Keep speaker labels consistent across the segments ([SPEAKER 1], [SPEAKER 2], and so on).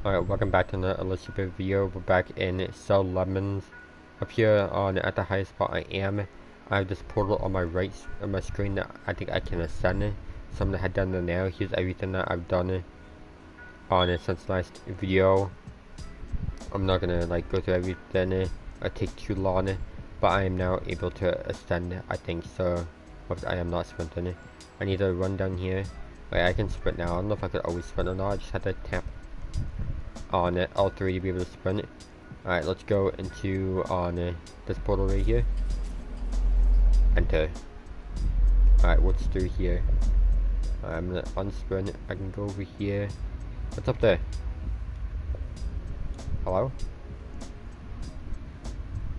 [SPEAKER 1] Alright, welcome back to another Let's Super video. We're back in Sell Lemons. Up here on at the highest spot I am, I have this portal on my right on my screen that I think I can ascend. Something I had done there now. Here's everything that I've done on it since last video. I'm not gonna like go through everything. It take too long, but I am now able to ascend. I think so. But I am not sprinting. I need to run down here. Wait, I can sprint now. I don't know if I could always sprint or not. I just had to tap on it, L3 to be able to sprint. Alright, let's go into on this portal right here. Enter. Alright, what's through here? I'm gonna unsprint. I can go over here. What's up there? Hello?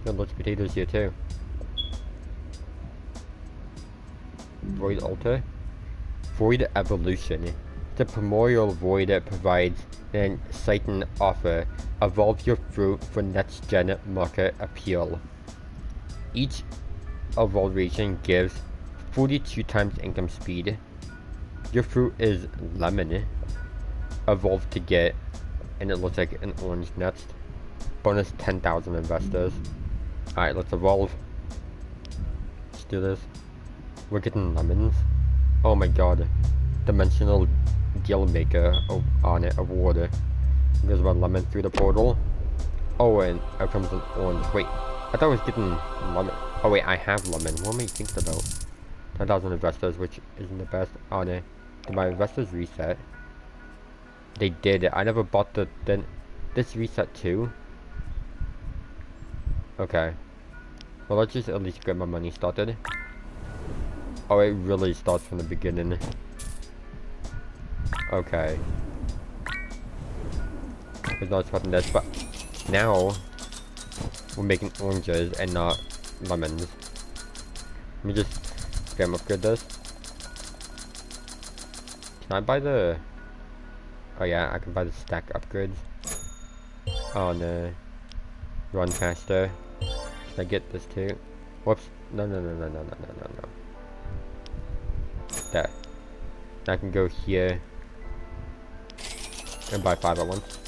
[SPEAKER 1] Got lots of potatoes here too. Void altar. Void evolution. The primordial void provides an exciting offer. Evolve your fruit for next gen market appeal. Each evolution gives 42 times income speed. Your fruit is lemon. Evolve to get, and it looks like an orange next. Bonus 10,000 investors. Alright, let's evolve. Let's do this. We're getting lemons. Oh my god. Dimensional deal maker on it of water. There's one lemon through the portal. Oh, and out comes an orange. Wait, I thought I was getting lemon. Oh wait, I have lemon. What am I thinking about? 10,000 investors, which isn't the best on it. Did my investors reset? They did. I never bought this reset too. Okay. Well, let's just at least get my money started. Oh, it really starts from the beginning. Okay. I was not expecting this, but now we're making oranges and not lemons. Let me just upgrade this. Can I buy the... Oh yeah, I can buy the stack upgrades. Oh no. Run faster. Can I get this too? Whoops. No. There. I can go here and buy 5 at once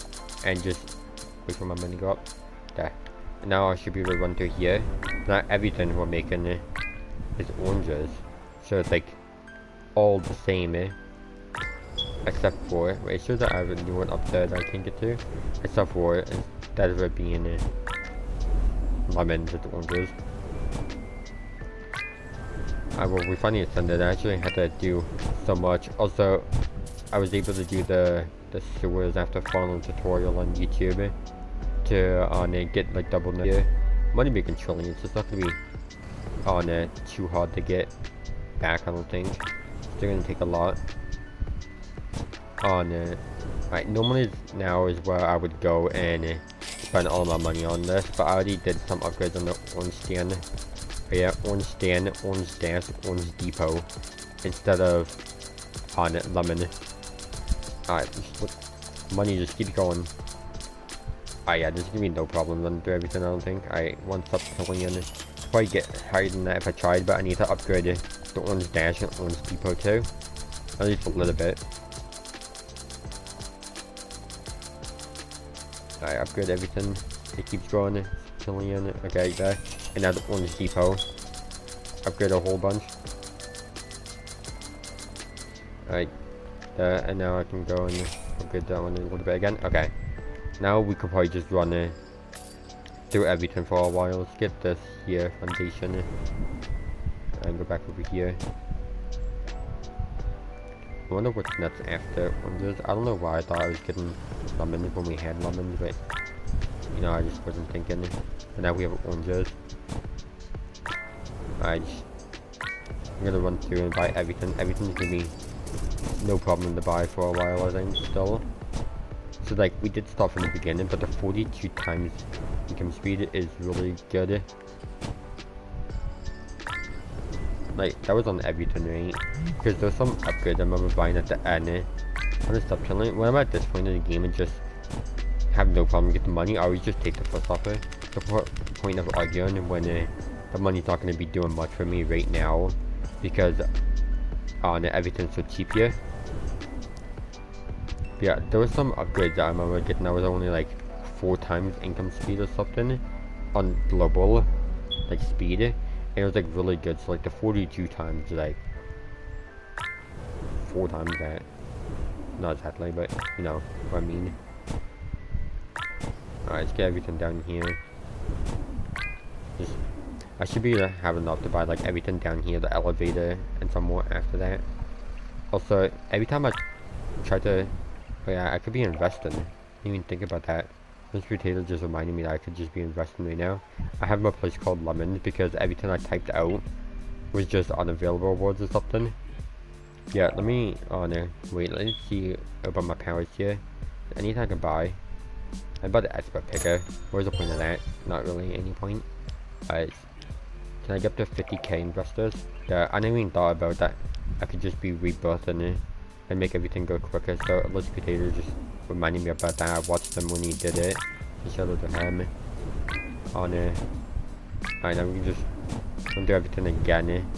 [SPEAKER 1] and just wait for my money to go up. There. And now I should be able to run through here. Now everything we're making is oranges. So it's like all the same except for, wait, it shows that I have a new one up there that I can get to. Except for instead of it being lemons, it's oranges. Well, we finally ascended. I actually had to do so much. Also, I was able to do the sewers after following a tutorial on YouTube to get like double net. Money making trillions. It's not gonna be too hard to get back. I don't think it's still gonna take a lot. Right, normally now is where I would go and spend all my money on this, but I already did some upgrades on the orange stand. Yeah, orange stand, orange dance, orange depot, instead of on lemon. Alright, money just keeps going. Yeah, there's gonna be no problem running through everything, I don't think. Alright, one sub trillion. Probably get higher than that if I tried, but I need to upgrade the orange dash and orange depot too. At least a little bit. Alright, upgrade everything. It keeps growing. Trillion. Okay, there. And now the orange depot. Upgrade a whole bunch. Alright. There, and now I can go and upgrade that one a little bit again. Okay. Now we could probably just run through everything for a while. Let's get this here, foundation. And go back over here. I wonder what's next after oranges. I don't know why I thought I was getting lemons when we had lemons, but you know, I just wasn't thinking. But now we have oranges. I'm gonna run through and buy everything. Everything's gonna be no problem to buy for a while, I think, still. So like, we did start from the beginning, but the 42 times income speed is really good. Like, that was on everything, right? Because there's some upgrades I remember buying at the end. I'm gonna stop killing. When I'm at this point in the game and just have no problem get the money, I always just take the first offer. The point of arguing when the money's not going to be doing much for me right now because everything's so cheap here. Yeah, there was some upgrades that I remember getting that was only like 4 times income speed or something on global like speed, and it was like really good. So like the 42 times like 4 times that. Not exactly, but you know what I mean. Alright, let's get everything down here. Just, I should be have enough to buy like everything down here, the elevator, and some more after that. Also, every time I try to, oh yeah, I could be investing. Didn't even think about that. This potato just reminded me that I could just be investing right now. I have a place called Lemons because everything I typed out was just unavailable rewards or something. Yeah, let me, oh no, wait, let's see about my powers here. Anything I can buy. I'm about the expert picker. Where's the point of that? Not really any point. Alright, can I get up to 50k investors? Yeah, I never even thought about that. I could just be rebirthing it and make everything go quicker. So Let's Potato just reminded me about that. I watched him when he did it. So shout out to him. On it. Alright, now we can just do everything again.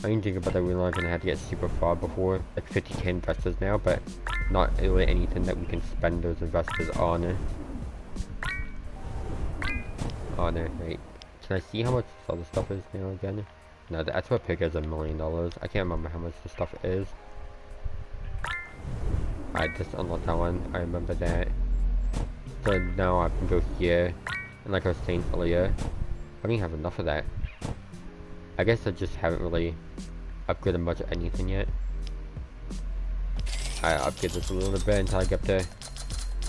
[SPEAKER 1] I didn't think about that. We're not gonna have to get super far before like 50k investors now, but not really anything that we can spend those investors on. On it, right? Can I see how much this other stuff is now again? No, the expert pick is $1 million. I can't remember how much the stuff is. I just unlocked that one. I remember that. So now I can go here, and like I was saying earlier, I don't even have enough of that. I guess I just haven't really upgraded much of anything yet. I upgrade this a little bit until I get up to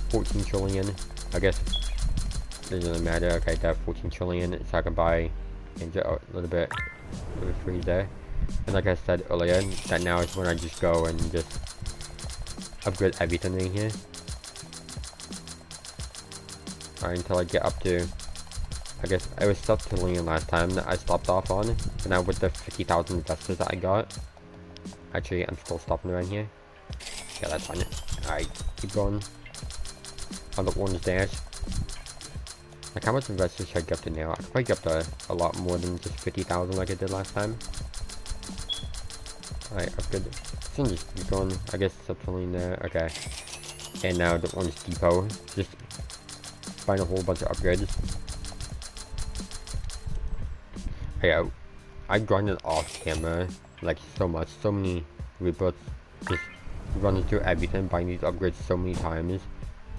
[SPEAKER 1] 14 trillion. I guess it doesn't really matter. Okay, that 14 trillion, so I can buy and a little bit of a free there. And like I said earlier, that now is when I just go and just upgrade everything in here. Alright, until I get up to, I guess I was stuck to trillion last time that I stopped off on. But now with the 50,000 investors that I got, actually I'm still stopping around here. Yeah, that's fine. Alright, keep going. On the orange dash. Like how much investors should I get up to now? I could probably get up to a lot more than just 50,000 like I did last time. Alright, upgrade. So just keep going. I guess it's up to there. Okay. And now the orange depot. Just find a whole bunch of upgrades. Yeah, I grinded off camera like so much, so many reboots, just running through everything, buying these upgrades so many times,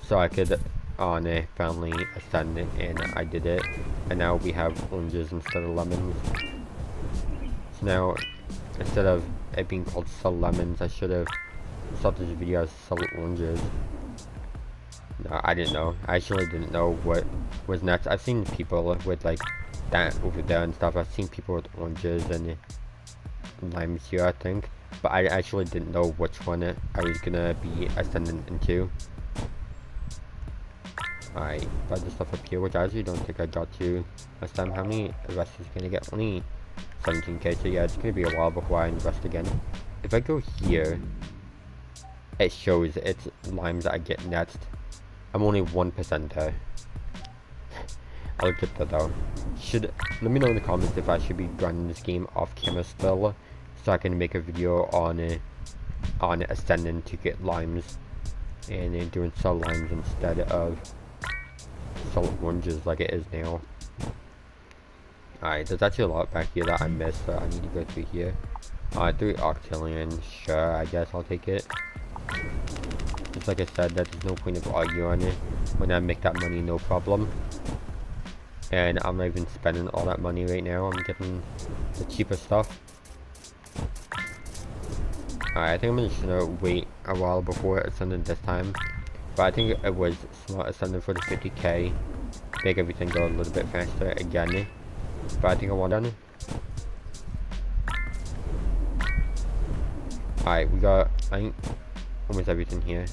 [SPEAKER 1] so I could finally ascend it, and I did it. And now we have oranges instead of lemons. So now, instead of it being called sell lemons, I should have started this video as sell oranges. No, I didn't know. I actually didn't know what was next. I've seen people with like that over there and stuff. I've seen people with oranges and limes here, I think, but I actually didn't know which one I was gonna be ascending into. Alright, buy the stuff up here, which I actually don't think I got to last time. How many investors can I get? Only 17k, so yeah, it's gonna be a while before I invest again. If I go here, it shows it's limes that I get next. I'm only 1% there. I'll get that though. Let me know in the comments if I should be grinding this game off camera still, so I can make a video on ascending to get limes, and doing sell limes instead of sell oranges like it is now. Alright, there's actually a lot back here that I missed, so I need to go through here. 3 octillion, sure, I guess I'll take it. Just like I said, that there's no point of arguing it. When I make that money, no problem. And I'm not even spending all that money right now. I'm getting the cheaper stuff. Alright, I think I'm just gonna wait a while before ascending this time. But I think it was smart ascending for the 50k. Make everything go a little bit faster again. But I think I want done. Alright, we got, I think, almost everything here.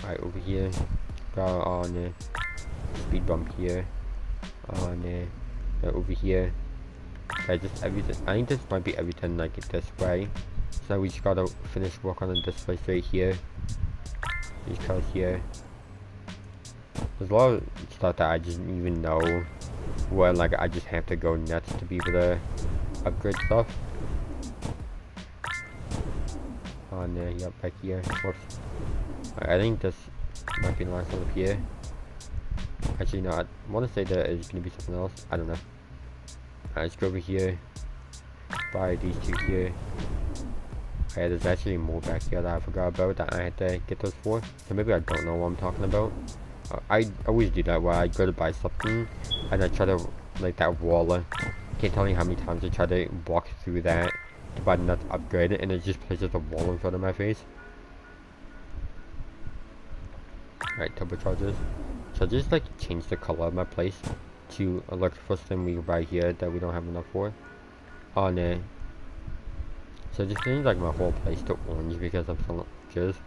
[SPEAKER 1] Alright, over here. Got on speed bump here. On over here. Okay, just everything. I think this might be everything like this way. So we just gotta finish work on this place right here. These cars here. There's a lot of stuff that I just didn't even know where like I just have to go nuts to be able to upgrade stuff. on there. Yep, back here. Whoops. I think this might be the last one up here. Actually, no, I want to say that it's going to be something else. I don't know. Let's go over here. Buy these two here. Okay, there's actually more back here that I forgot about that I had to get those for. So maybe I don't know what I'm talking about. I always do that where I go to buy something and I try to, like that wall. Can't tell you how many times I try to walk through that to buy the next upgrade and it just places a wall in front of my face. Alright, turbochargers. So I just like change the color of my place to like the first thing we buy here that we don't have enough for. On there. So just change like my whole place to orange because I'm so confused.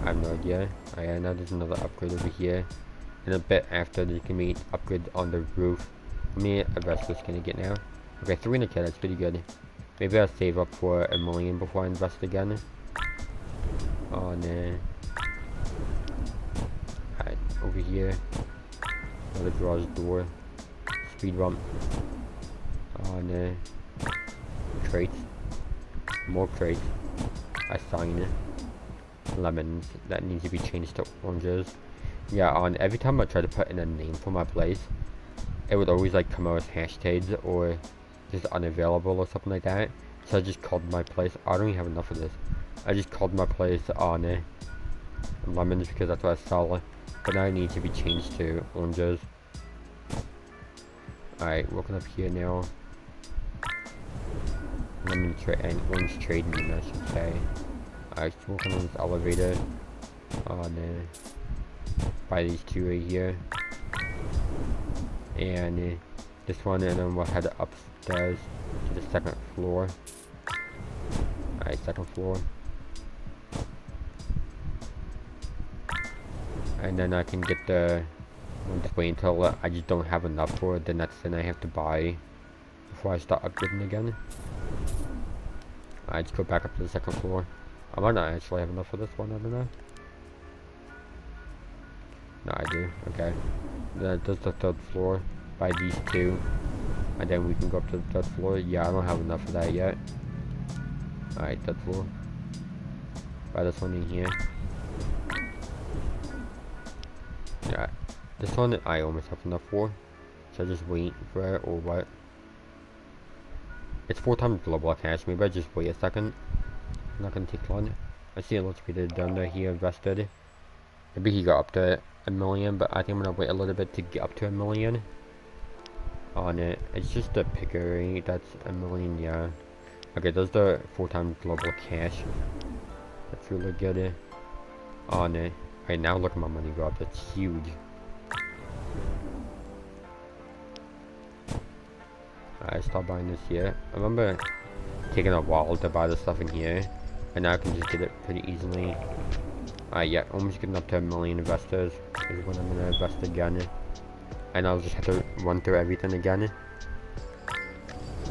[SPEAKER 1] I have no idea. Alright, now there's another upgrade over here. And a bit after there's gonna be upgrade on the roof. How many investors can I get now? Okay, 300k, that's pretty good. Maybe I'll save up for $1 million before I invest again. Oh no. Alright, over here. Another garage door. Speed bump. Oh no. Crates. More crates. A sign. Lemons. That needs to be changed to oranges. Yeah, on every time I try to put in a name for my place, it would always like come out as hashtags or just unavailable or something like that. So I just called my place. I don't even have enough of this. I just called my place on lemons because that's what I saw. But now it needs to be changed to oranges. Alright, working up here now. Lemon trade and orange trading, I should say. Alright, working on this elevator. On buy these two right here. And this one, and then we'll head upstairs to the second floor. Alright, second floor. And then I can get the... I'll just wait until I just don't have enough for the next thing I have to buy before I start upgrading again. Alright, just go back up to the second floor. I might not actually have enough for this one, I don't know. No, I do. Okay. That's the third floor. Buy these two. And then we can go up to the third floor. Yeah, I don't have enough of that yet. Alright, third floor. Buy this one in here. Yeah. This one I almost have enough for. So I just wait for it or what? It's 4 times global cash. Maybe I just wait a second. Not gonna take long. I see a lot of people down there he invested. Maybe he got up to $1 million, but I think I'm gonna wait a little bit to get up to $1 million on it. It's just the picker rate that's $1 million, yeah. Okay, those are 4 times global cash. That's really good on it. Right now, look at my money go up. That's huge. I stopped buying this here. I remember taking a while to buy the stuff in here, and now I can just get it pretty easily. Yeah, almost getting up to $1 million investors is when I'm gonna invest again. And I'll just have to run through everything again.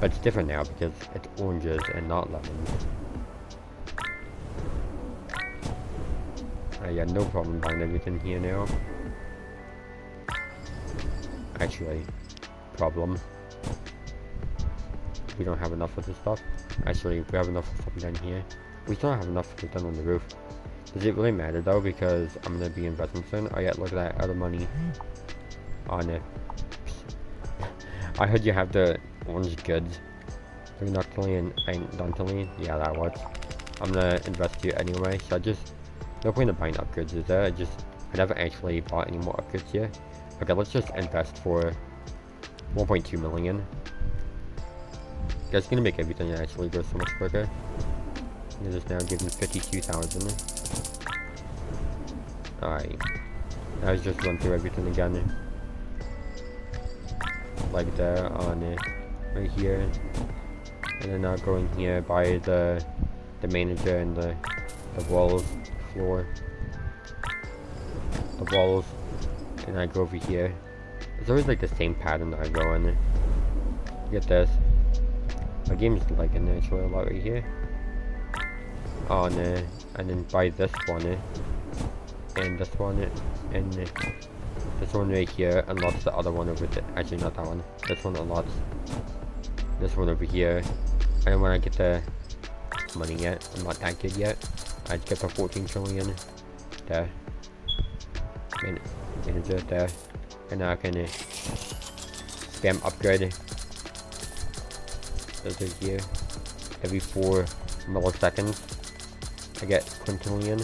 [SPEAKER 1] But it's different now because it's oranges and not lemons. Yeah, no problem buying everything here now. Actually, problem. We don't have enough of this stuff. Actually, we have enough of something down here. We still don't have enough of it done on the roof. Does it really matter though, because I'm gonna be investing soon? Oh yeah, look at that, other money on it. I heard you have the orange goods. Noctily and Dontily. Yeah, that works. I'm gonna invest here anyway, so I just... No point in buying upgrades, is there? I never actually bought any more upgrades here. Okay, let's just invest for 1.2 million. That's gonna make everything actually go so much quicker. It is now giving 52,000. Alright. Now let's just run through everything again. Like there, on it. Right here. And then I'll go in here, buy the manager and the walls, floor. The walls. And I go over here. It's always like the same pattern that I go in. Get this. My game's like actually a lot right here. Oh no, and then buy this one, and this one, and this one right here unlocks the other one over there. Actually, not that one. This one unlocks this one over here. And when I get the enough money yet. I'm not that good yet. I just get the 14 trillion. There. Manager there. And now I can spam upgrade. Those are here. Every 4 milliseconds. I get quintillion.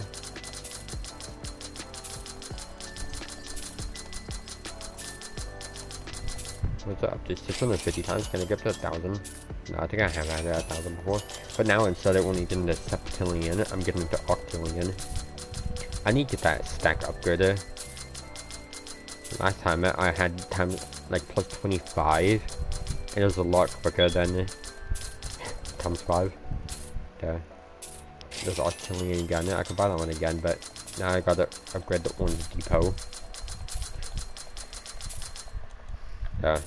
[SPEAKER 1] What's up to 650 times? Can I get to 1,000? No, I think I have had 1,000 before. But now instead of only getting the septillion, I'm getting the octillion. I need to get that stack upgrader. Last time I had time like plus 25. And it was a lot quicker than times 5. There. There's octillion again. I can buy that one again, but now I gotta upgrade the orange depot. There.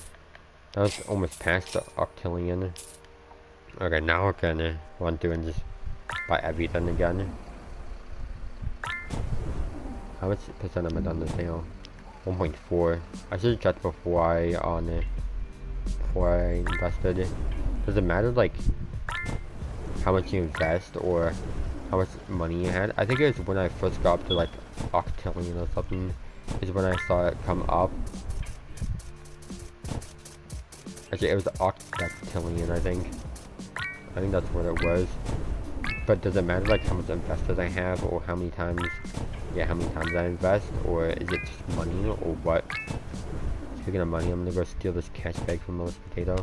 [SPEAKER 1] That was almost past the octillion. Okay, now I can run through and just buy everything again. How much percent am I done this now? 1.4. I should have checked before I invested. Does it matter like how much you invest or how much money you had? I think it was when I first got up to like octillion or something is when I saw it come up. Actually, it was octillion, I think. I think that's what it was. But does it matter like how much investors I have or how many times, how many times I invest, or is it just money or what? Speaking of money, I'm gonna go steal this cash bag from Melissa Potato.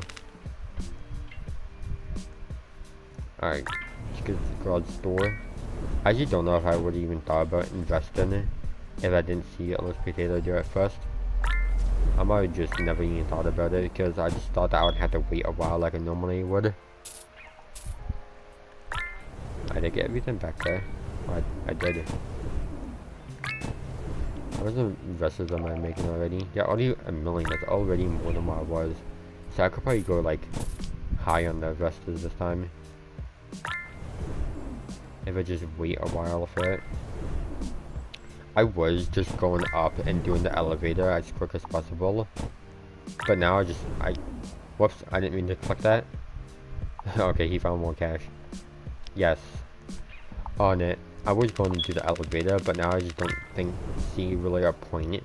[SPEAKER 1] Alright, let's go to the garage store. I actually don't know if I would have even thought about investing it if I didn't see Melissa Potato do it first. I might have just never even thought about it because I just thought that I would have to wait a while like I normally would. I did get everything back there. Oh, I did. How much investors am I making already? Yeah, already a million. That's already more than what I was. So I could probably go like high on the investors this time. If I just wait a while for it. I was just going up and doing the elevator as quick as possible. But now whoops, I didn't mean to click that. Okay, he found more cash. Yes. On it. I was going to do the elevator, but now I just don't see really a point.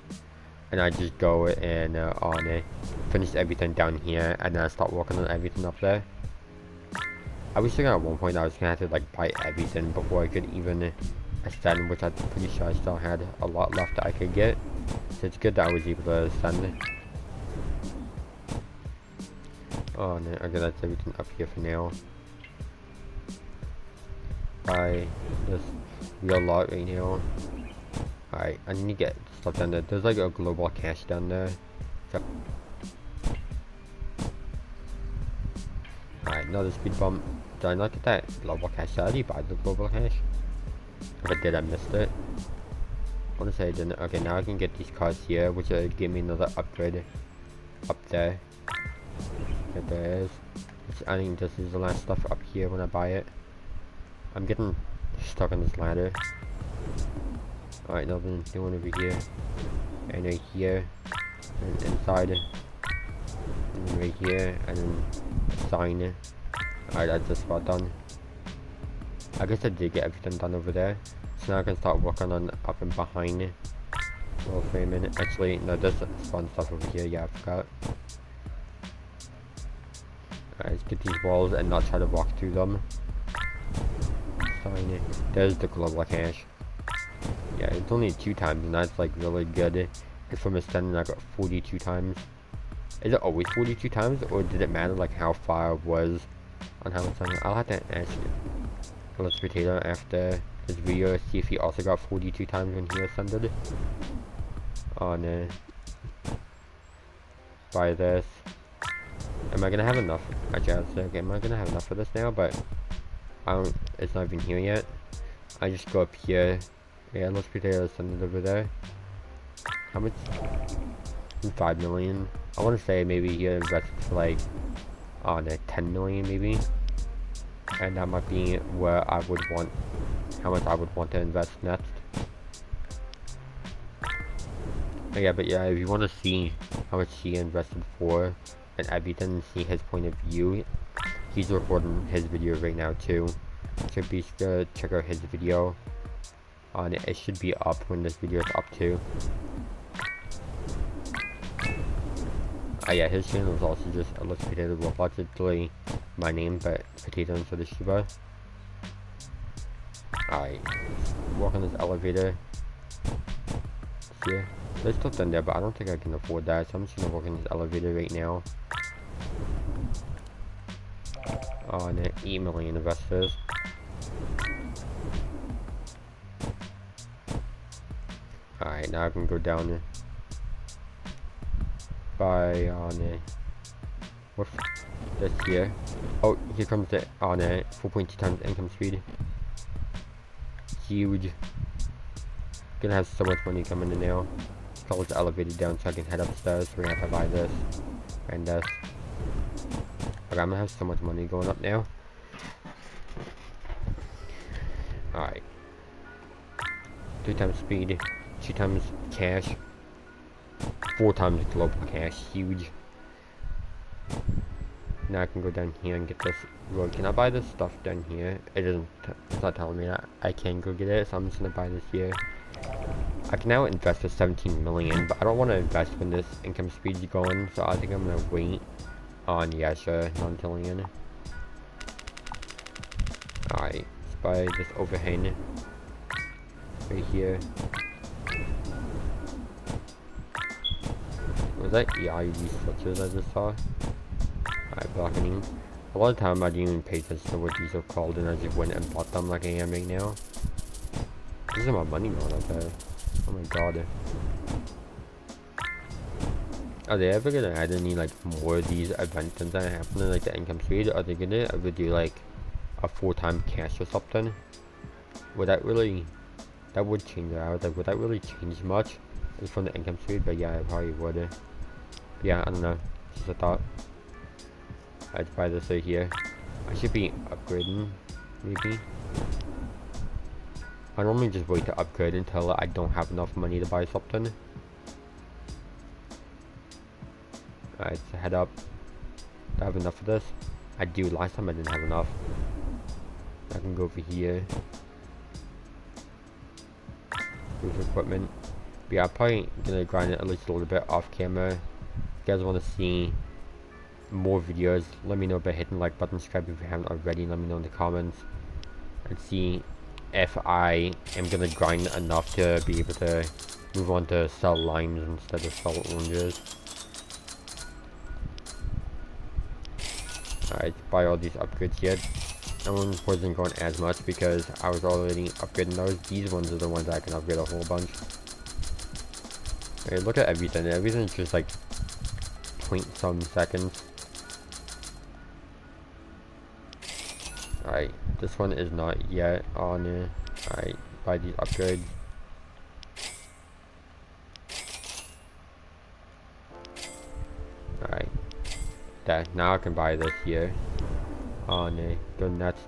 [SPEAKER 1] And I just go and on it, finish everything down here, and then I start working on everything up there. I was thinking at one point I was gonna have to like buy everything before I could even ascend, which I'm pretty sure I still had a lot left that I could get. So it's good that I was able to ascend. Oh no, okay, that's everything up here for now. Buy this real lot right now. Alright, I need to get stuff down there. There's like a global cache down there. So alright, another speed bump. Did I not get that global cache? Did I already buy the global cache? If I did, I missed it. I want to say I didn't. Okay, now I can get these cars here, which will give me another upgrade up there. There is. I think this is the last stuff up here when I buy it. I'm getting stuck on this ladder. Alright, nothing doing over here. And right here. And inside. And then right here. And then sign. Alright, that's the spot done. I guess I did get everything done over there. So now I can start working on up and behind. Wall framing. Actually, no, there's fun stuff over here. Yeah, I forgot. Alright, let's get these walls and not try to walk through them. Sign it. There's the global cache. Yeah, it's only 2 times, and that's like really good. If from ascending, I got 42 times. Is it always 42 times, or did it matter like how far I was on how much time? I'll have to ask Let's Potato after this video, see if he also got 42 times when he ascended. Oh no. Buy this. Am I gonna have enough? Actually, I was like, am I gonna have enough for this now? But I don't. It's not even here yet. I just go up here. Yeah, Let's Potato ascended over there. How much? 5 million. I want to say maybe he invested for like, oh no, 10 million maybe. And that might be where I would want, how much I would want to invest next. But yeah, if you want to see how much he invested for and everything, see his point of view, he's recording his video right now too. So be sure to check out his video on it. It should be up when this video is up too. Yeah, his channel is also just a Let's Potato Roblox. It's literally my name, but potato instead of Shiba. Alright, walk on this elevator. Yeah, there's stuff done there, but I don't think I can afford that, so I'm just gonna walk in this elevator right now. On 8 million investors. Alright, now I can go down by on what's this here? Oh, here comes the on 4.2 times income speed. Huge. Gonna have so much money coming in now. Call this elevator down so I can head upstairs. We're gonna have to buy this and this. Okay, I'm gonna have so much money going up now. Alright. 3 times speed, 2 times cash, 4 times global cash, huge. Now I can go down here and get this road. Can I buy this stuff down here? It's not telling me that I can go get it, so I'm just gonna buy this here. I can now invest for 17 million, but I don't want to invest when this income speed is going, so I think I'm gonna wait on, yeah, sure, non-tillion. Alright, let's buy this overhang right here. Was that EID switches I just saw? Alright, blocking. A lot of time I didn't even pay attention to what these are called, and I just went and bought them like I am right now. This is my money going up there. Oh my god. Are they ever gonna add any like more of these events that happen in like the income speed? Are they gonna ever do like a 4-time cash or something? Would that really, that would change it out? Like, would that really change much? It's from the income speed, but yeah, it probably would. Yeah, I don't know. Just a thought. I'd buy this right here. I should be upgrading, maybe. I normally just wait to upgrade until I don't have enough money to buy something. Alright, so head up. Do I have enough of this? I do. Last time I didn't have enough. I can go over here. With equipment. But yeah, I'm probably gonna grind it at least a little bit off camera. If you guys want to see more videos, let me know by hitting the like button, subscribe if you haven't already, let me know in the comments, and see if I am gonna grind enough to be able to move on to sell limes instead of sell oranges. Alright, buy all these upgrades yet. I wasn't going as much because I was already upgrading those. These ones are the ones I can upgrade a whole bunch. Okay, look at everything. Everything's just like point some seconds. Alright, this one is not yet on it. Alright, buy these upgrades. Alright. That now I can buy this here. On it. Go next.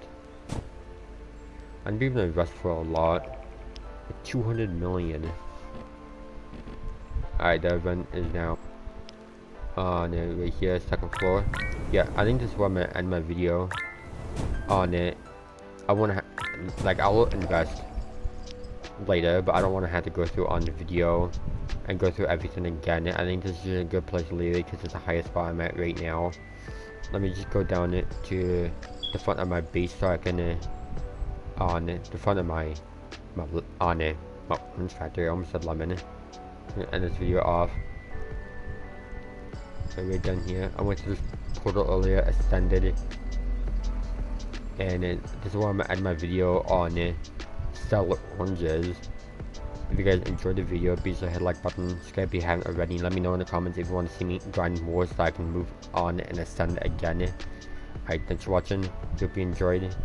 [SPEAKER 1] I'm even invest for a lot. Like 200 million. Alright, the event is now on it right here, second floor. Yeah, I think this is where I'm gonna end my video on it. I wanna like, I will invest later, but I don't want to have to go through on the video and go through everything again. I think this is a good place to leave it because it's the highest spot I'm at right now. Let me just go down it to the front of my base so I can on the front of my lemon factory. I almost said lemon. I'm gonna end this video off. So we're done here. I went to this portal earlier, ascended, and this is where I'm gonna end my video on sell oranges. If you guys enjoyed the video, be sure to hit the like button, subscribe if you haven't already. Let me know in the comments if you want to see me grind more so I can move on and ascend again. Alright, thanks for watching. Hope you enjoyed.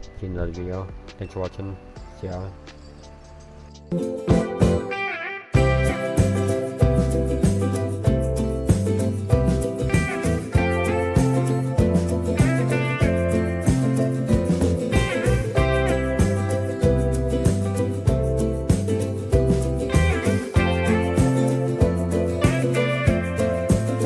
[SPEAKER 1] See you in another video. Thanks for watching. See ya.